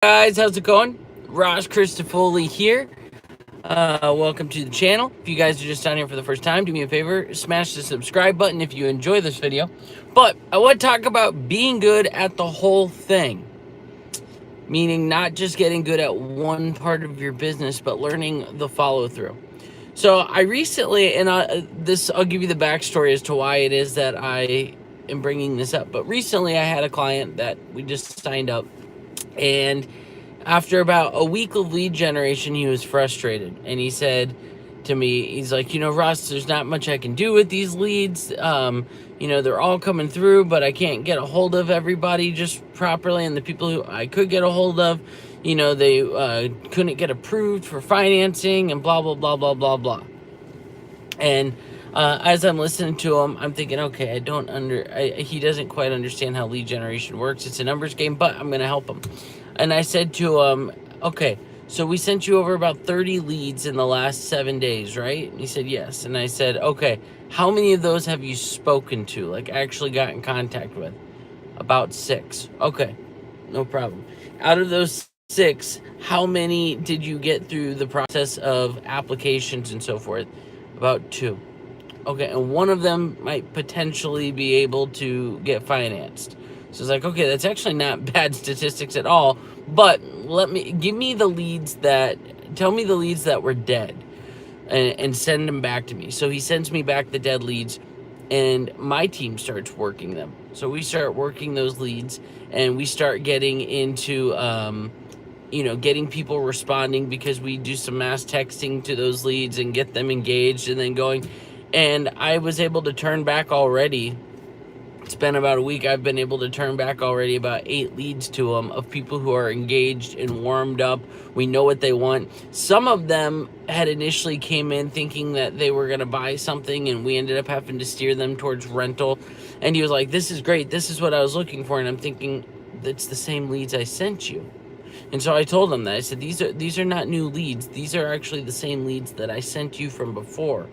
Guys, how's it going? Ross Christofoli here. Welcome to the channel. If you guys are just on here for the first time, do me a favor, smash the subscribe button if you enjoy this video. But I want to talk about being good at the whole thing, meaning not just getting good at one part of your business, but learning the follow through. So I recently, and I'll give you the backstory as to why it is that I am bringing this up. But recently I had a client that we just signed up, and after about a week of lead generation, he was frustrated. And he said to me, he's like, Russ, there's not much I can do with these leads. They're all coming through, but I can't get a hold of everybody just properly. And the people who I could get a hold of, they couldn't get approved for financing and blah, blah, blah, blah, blah, blah. And as I'm listening to him, I'm thinking, okay, he doesn't quite understand how lead generation works. It's a numbers game, but I'm going to help him. And I said to him, okay, so we sent you over about 30 leads in the last 7 days, right? And he said, yes. And I said, okay, how many of those have you spoken to, like actually got in contact with? About 6. Okay, no problem. Out of those 6, how many did you get through the process of applications and so forth? About 2. Okay, and one of them might potentially be able to get financed. So it's like, okay, that's actually not bad statistics at all, but tell me the leads that were dead and send them back to me. So he sends me back the dead leads, and my team starts working them. So we start working those leads, and we start getting into, getting people responding, because we do some mass texting to those leads and get them engaged and then going. And I was able to turn back already. It's been about a week. I've been able to turn back already about 8 leads to them of people who are engaged and warmed up. We know what they want. Some of them had initially came in thinking that they were going to buy something, and we ended up having to steer them towards rental. And he was like, this is great. This is what I was looking for. And I'm thinking, that's the same leads I sent you. And so I told him that. I said, these are not new leads. These are actually the same leads that I sent you from before.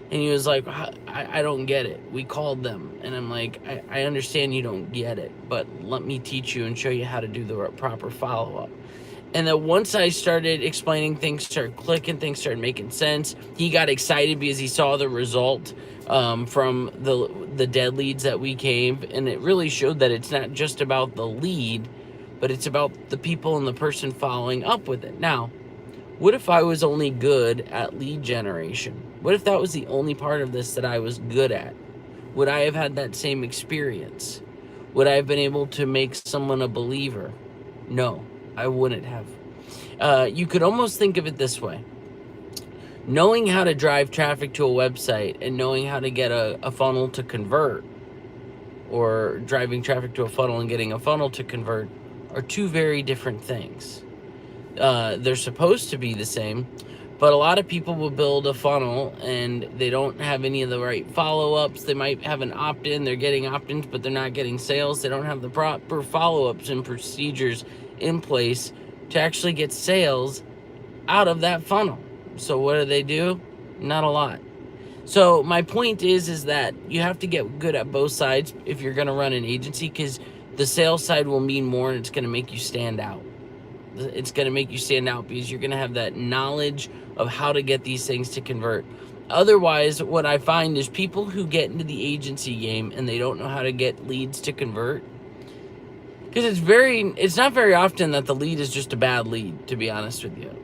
And he was like, I don't get it. We called them. And I'm like, I understand you don't get it, but let me teach you and show you how to do the proper follow-up. And then once I started explaining, things started clicking, things started making sense. He got excited because he saw the result from the dead leads that we gave. And it really showed that it's not just about the lead, but it's about the people and the person following up with it. Now, what if I was only good at lead generation? What if that was the only part of this that I was good at? Would I have had that same experience? Would I have been able to make someone a believer? No, I wouldn't have. You could almost think of it this way. Knowing how to drive traffic to a website and knowing how to get a funnel to convert, or driving traffic to a funnel and getting a funnel to convert, are two very different things. They're supposed to be the same, but a lot of people will build a funnel and they don't have any of the right follow-ups. They might have an opt-in, they're getting opt-ins, but they're not getting sales. They don't have the proper follow-ups and procedures in place to actually get sales out of that funnel. So what do? Not a lot. So my point is that you have to get good at both sides if you're going to run an agency, because the sales side will mean more, and it's going to make you stand out. It's going to make you stand out because you're going to have that knowledge of how to get these things to convert. Otherwise, what I find is people who get into the agency game and they don't know how to get leads to convert, because it's not very often that the lead is just a bad lead, to be honest with you.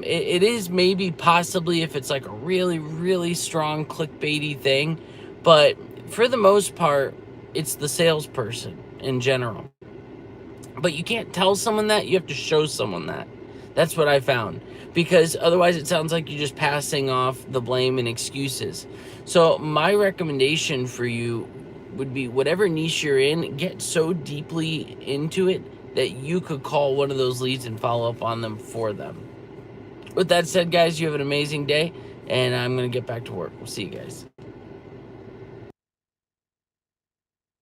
It is maybe possibly if it's like a really, really strong clickbaity thing, but for the most part, it's the salesperson in general. But you can't tell someone that. You have to show someone that. That's what I found. Because otherwise it sounds like you're just passing off the blame and excuses. So my recommendation for you would be, whatever niche you're in, get so deeply into it that you could call one of those leads and follow up on them for them. With that said, guys, you have an amazing day, and I'm going to get back to work. We'll see you guys.